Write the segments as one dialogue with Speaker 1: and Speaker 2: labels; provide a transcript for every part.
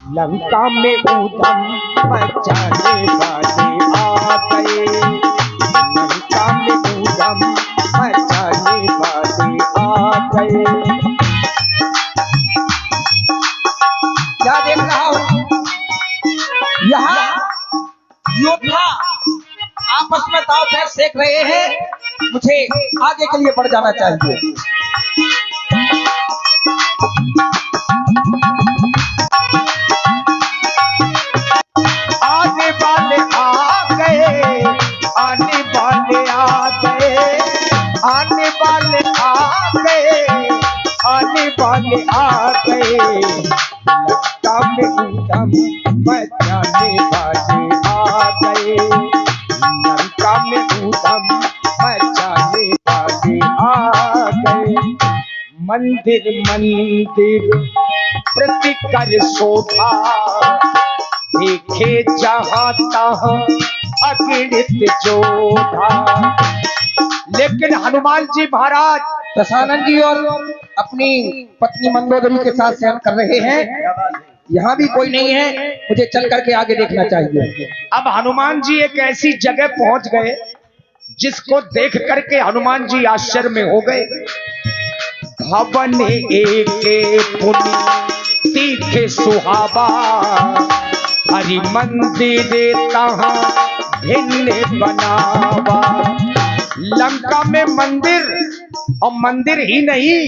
Speaker 1: लंका में ऊधम मचाने वाले आ गए। लंका में ऊधम मचाने वाले आ गए। क्या देख रहा हूं? यहाँ योद्धा आपस में दांव पैर सेक रहे हैं। मुझे आगे के लिए बढ़ जाना चाहिए। आने वाले आ गए, आने वाले आ गए, आने वाले आ गए, आने वाले आ गए। लंका में ऊधम मचाने वाले आ गए। लंका में ऊधम मचाने वाले आ गए। मंदिर मंदिर प्रति कर शोभा, देखे जहां तहां अगणित जोधा। लेकिन हनुमान जी महाराज दशानन जी और अपनी पत्नी मंदोदरी के साथ शयन कर रहे हैं। यहाँ भी कोई नहीं है, मुझे चल करके आगे देखना चाहिए। अब हनुमान जी एक ऐसी जगह पहुंच गए जिसको देख करके हनुमान जी आश्चर्य में हो गए। भवन एक पुनि तीखे सुहावा, हरि मंदिर तहां भिन्न बनावा। लंका में मंदिर, और मंदिर ही नहीं,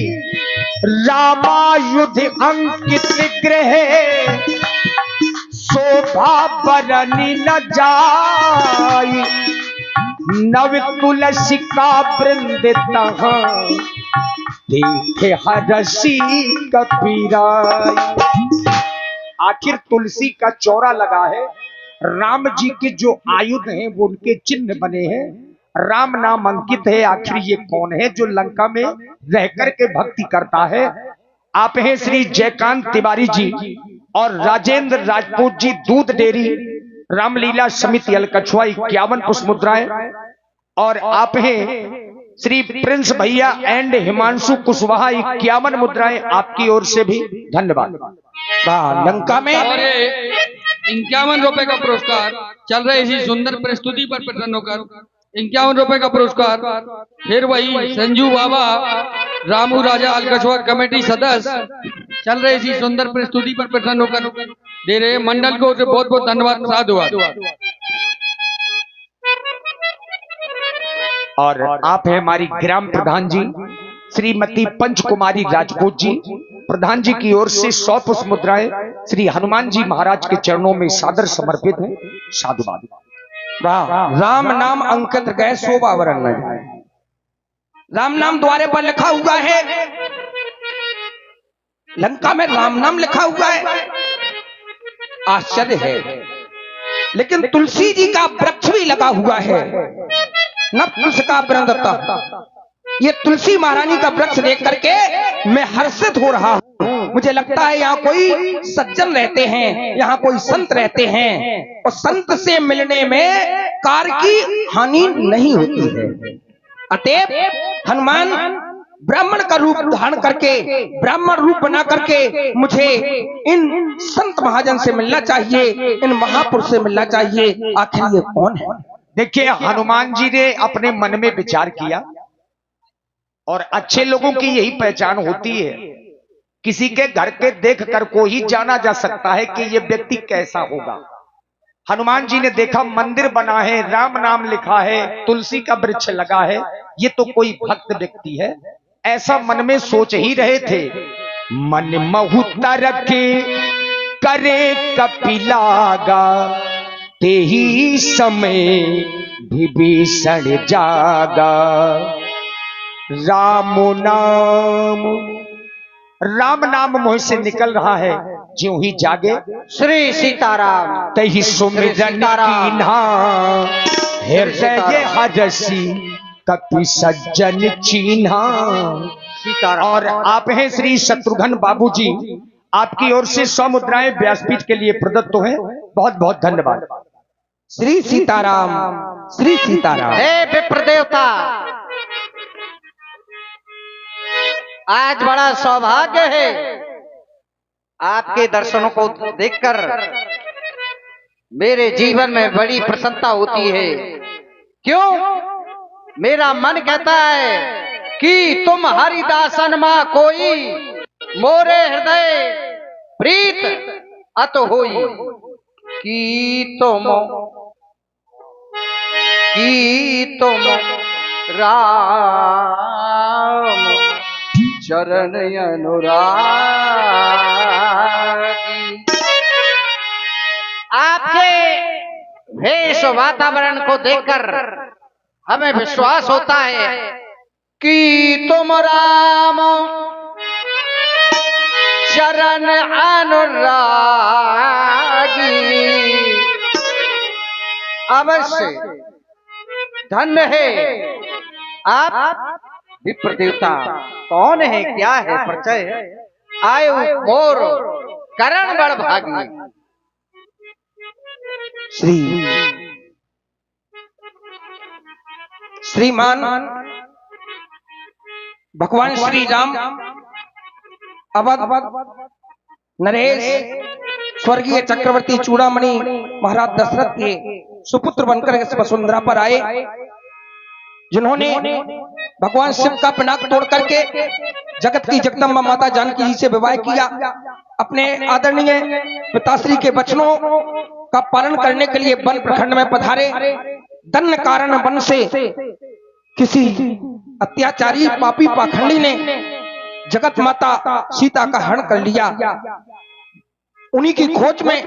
Speaker 1: रामायुध अंकित ग्रह, शोभा बरनी न जाई। नव तुलसी का वृंद तहां, देखे हरसी कपीराई। आखिर तुलसी का चौरा लगा है। राम जी के जो आयुध हैं वो उनके चिन्ह बने हैं। राम नाम अंकित है। आखिर ये कौन है जो लंका में रह करके भक्ति करता है? आप हैं श्री जयकांत तिवारी जी और राजेंद्र राजपूत जी, दूध डेयरी रामलीला समिति अलकछुआ 51 पुष्प मुद्राएं। और आप हैं श्री प्रिंस भैया एंड हिमांशु कुशवाहा 51 मुद्राएं आपकी ओर से भी धन्यवाद। लंका में
Speaker 2: 51 रुपए का पुरस्कार चल रहे इसी सुंदर प्रस्तुति पर प्रसन्न होकर 51 रुपए का पुरस्कार फिर वही संजू बाबा रामू राजा अलकछुआ कमेटी सदस्य चल रहे इसी सुंदर प्रस्तुति पर प्रसन्न होकर दे रहे मंडल को बहुत बहुत धन्यवाद साधुवाद।
Speaker 1: और आप हैं हमारी ग्राम प्रधान जी श्रीमती पंचकुमारी राजपूत जी। प्रधान जी की ओर से 100 पुष्प मुद्राएं श्री हनुमान जी महाराज के चरणों में सादर समर्पित हैं। साधुवाद। राम नाम अंकित गए शोभा वरण न जाए। राम नाम द्वारे पर लिखा हुआ है। लंका में राम नाम लिखा हुआ है। आश्चर्य है। लेकिन तुलसी जी का वृक्ष भी लगा हुआ है। नपुंसक का वृंदता, ये तुलसी महारानी का वृक्ष देख करके मैं हर्षित हो रहा हूं। मुझे लगता है यहाँ कोई सज्जन रहते हैं, यहाँ कोई संत रहते हैं, और संत से मिलने में कार की हानि नहीं होती है। अतएव हनुमान ब्राह्मण का रूप धारण करके, ब्राह्मण रूप बना करके मुझे इन संत महाजन से मिलना चाहिए, इन महापुरुष से मिलना चाहिए। आखिर ये कौन है? देखिए, हनुमान जी ने अपने मन में विचार किया, और अच्छे लोगों की यही पहचान होती है। किसी के घर के देख कर को ही जाना जा सकता है कि यह व्यक्ति कैसा होगा। हनुमान जी ने देखा मंदिर बना है, राम नाम लिखा है, तुलसी का वृक्ष लगा है, ये तो कोई भक्त व्यक्ति है, ऐसा मन में सोच ही रहे थे। मन महुता रखे करे कपिलागा, ते ही समय विभीषण जागा। राम नाम मुंह से निकल रहा है, ज्यों ही जागे श्री सीताराम, तही सुमिरन कीन्हा, हृदय हरसी कपि सज्जन चीन्हा। और आप हैं श्री शत्रुघ्न बाबू जी, आपकी ओर से 100 मुद्राएं व्यासपीठ के लिए प्रदत्त हैं। बहुत बहुत धन्यवाद। श्री सीताराम, श्री सीताराम।
Speaker 3: हे विप्र देवता, आज बड़ा सौभाग्य है आपके दर्शनों को देखकर मेरे जीवन में बड़ी प्रसन्नता होती है। क्यों? मेरा मन कहता है कि तुम हरिदासन मां कोई, मोरे हृदय प्रीत अत होई, कि तुम राम चरण अनुरागी। आपके वेश वातावरण को देखकर हमें विश्वास होता है कि तुम राम चरण अनुरागी। अवश्य धन्य है आप विप्र देवता। कौन है, क्या है परिचय? आयु मोर करण बड़ भागी।
Speaker 1: श्रीमान भगवान श्री राम अवध नरेश स्वर्गीय चक्रवर्ती चूड़ामणि महाराज दशरथ के सुपुत्र बनकर इस वसुंधरा पर आए, जिन्होंने भगवान शिव का पिनाक तोड़ करके जगत की जगदम्बा माता जानकी जी से विवाह किया। अपने आदरणीय पिताश्री के वचनों का पालन करने के लिए वन प्रखंड में पधारे। दन्न कारण वन से किसी अत्याचारी पापी पाखंडी ने जगत माता सीता का हरण कर लिया। उन्हीं की खोज में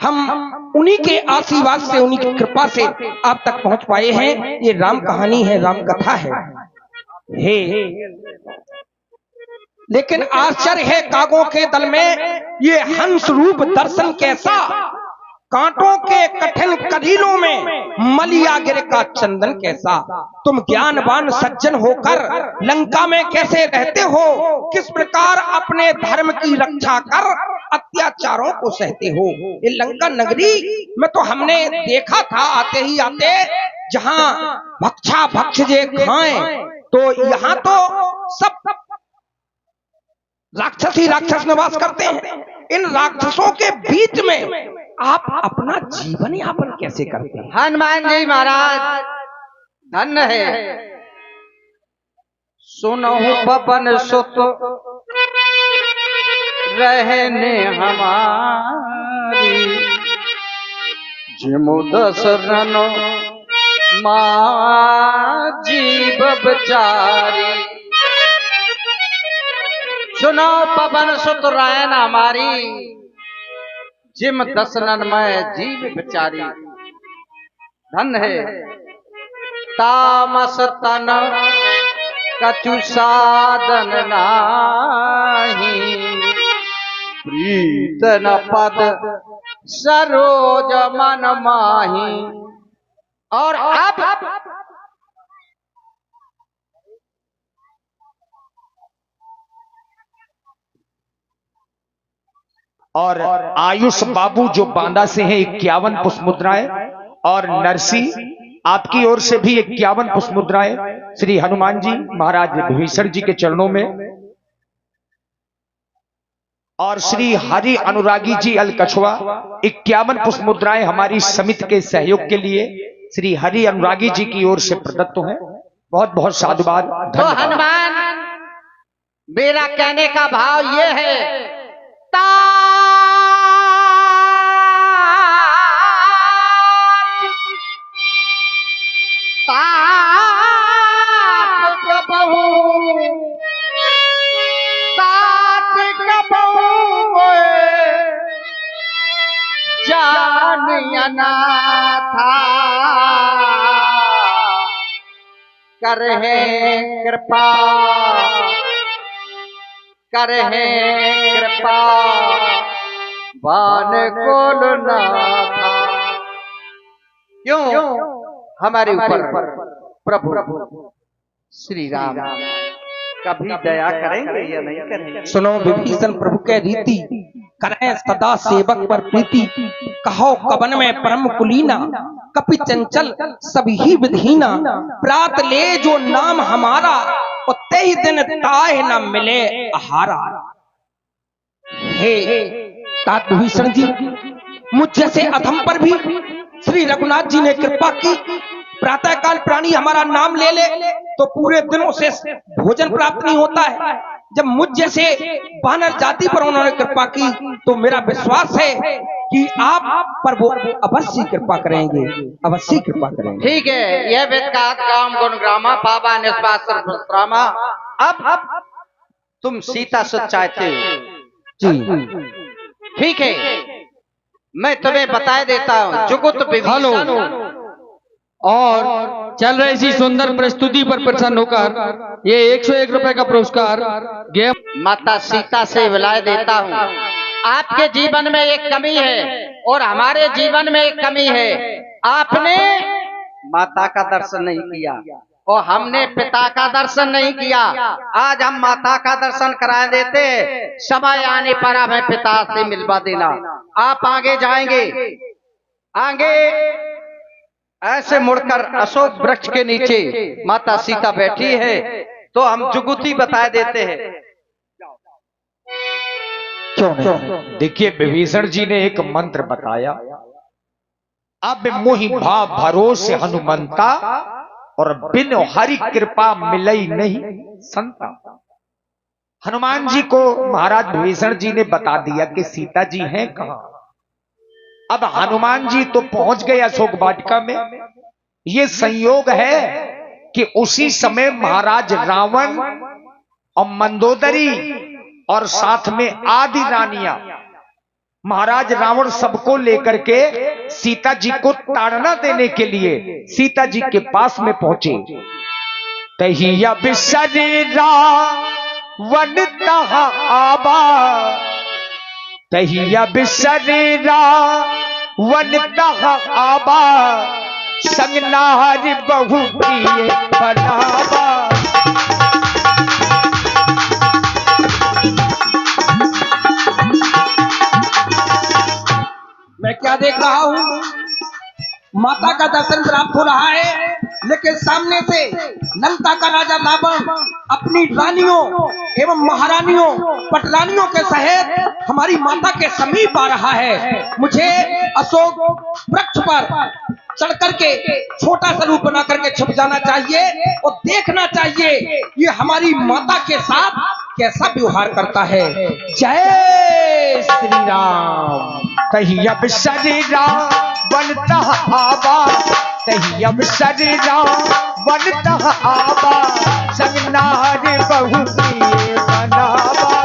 Speaker 1: हम उन्हीं के आशीर्वाद से, उन्हीं की कृपा से आप तक पहुंच पाए हैं। ये राम कहानी है, राम कथा है। लेकिन आश्चर्य है कागों के दल में ये हंस रूप दर्शन कैसा, कांटों के कठिन कदीलों में मलिया गिर का चंदन कैसा। तुम ज्ञानवान सज्जन होकर लंका में कैसे रहते हो, किस प्रकार अपने धर्म की रक्षा कर अत्याचारों को सहते हो। ये लंका नगरी में तो हमने देखा था आते ही आते, जहां भक्षा भक्ष जे खाएं, तो यहाँ तो सब राक्षस ही राक्षस निवास करते हैं। इन राक्षसों के बीच में आप अपना जीवन यापन कैसे करते हैं?
Speaker 3: हनुमान जी महाराज धन्य है। सुनहु पवन सुत रहने हमारी, जिमु दशरन मां जीव बचारी। सुनो पवन सुत रहन हमारी, जिम दशरन में जीव बिचारी। धन है तामस तन कछु साधन नाही, प्रीतन पद सरोज मन माही। और अब
Speaker 4: और आयुष बाबू जो बांदा से हैं 51 पुष्प मुद्राएं, और नरसी आपकी ओर से भी 51 पुष्प मुद्राएं श्री हनुमान जी महाराज विभीषण जी के चरणों में, और श्री हरि अनुरागी जी अलकछुआ 51 पुष्प मुद्राएं हमारी समिति के सहयोग के लिए श्री हरि अनुरागी जी की ओर से प्रदत्त हैं। बहुत बहुत साधुवाद।
Speaker 3: तो हनुमान, मेरा कहने का भाव ये है, था करहे कृपा, करहे कृपा बान कोल ना था। क्यों हमारे ऊपर प्रभु श्री राम कभी दया करेंगे या नहीं करेंगे?
Speaker 1: सुनो विभीषण प्रभु के रीति, करें सदा सेवक पर प्रीति। कहो कवन में परम कुलीना, कपि चंचल सभी विधीना। प्रात ले जो नाम हमारा, उतने ही दिन ताह न मिले आहारा। हे तात विभीषण जी, मुझ जैसे अधम पर भी श्री रघुनाथ जी ने कृपा की। प्रातः काल प्राणी हमारा नाम ले ले तो पूरे दिनों से भोजन प्राप्त नहीं होता है। जब मुझ जैसे वानर जाति पर उन्होंने कृपा की तो मेरा विश्वास है कि आप पर वो अवश्य कृपा करेंगे, अवश्य कृपा करेंगे।
Speaker 3: ठीक है, यह वेद का काम गुण ग्रामा पापा निष्पामा। अब तुम सीता सुध चाहते हो
Speaker 1: जी
Speaker 3: ठीक है, मैं तुम्हें बता देता हूँ। जुगुत विभीषण
Speaker 2: और चल रहे इसी सुंदर प्रस्तुति पर प्रसन्न होकर ये 101 रुपए का पुरस्कार गेम
Speaker 3: माता सीता से विलाय देता हूँ। आपके जीवन में एक कमी है और हमारे जीवन में एक कमी है। आपने माता का दर्शन नहीं किया और हमने पिता का दर्शन नहीं किया। आज हम माता का दर्शन करा देते हैं। समय आने पर हमें पिता से मिलवा देना। आप आगे जाएंगे, आगे ऐसे मुड़कर अशोक वृक्ष के नीचे माता सीता बैठी है तो हम जुगुती बता देते हैं।
Speaker 1: क्यों नहीं?
Speaker 4: देखिए विभीषण जी ने एक मंत्र बताया, अब मोहि भा भरोसे हनुमंता और बिन हरि कृपा मिलई नहीं संता। हनुमान जी को महाराज विभीषण जी ने बता दिया कि सीता जी हैं कहां। अब हनुमान जी तो पहुंच गए अशोक वाटिका में। ये संयोग है कि उसी समय महाराज रावण और मंदोदरी और साथ में आदि रानियां, महाराज रावण सबको लेकर के सीता जी को ताड़ना देने के लिए सीता जी के पास में पहुंचे। तहिया बिसरे रावण तहां आबा, तहिया बिसरे रावण तहां आबा, संग नारी बहु प्रिय बनावा।
Speaker 1: मैं क्या देख रहा हूँ? माता का दर्शन प्राप्त हो रहा है, लेकिन सामने से लंका का राजा रावण अपनी रानियों एवं महारानियों पटरानियों के सहित हमारी माता के समीप आ रहा है। मुझे अशोक वृक्ष पर चढ़ करके छोटा सा रूप बना करके छुप जाना चाहिए और देखना चाहिए ये हमारी माता के साथ कैसा व्यवहार करता है। जय श्री राम।
Speaker 4: तहिया बिसरे रावण तहां आबा, तहिया बिसरे रावण तहां आबा, संग नारी बहु प्रिय बनावा।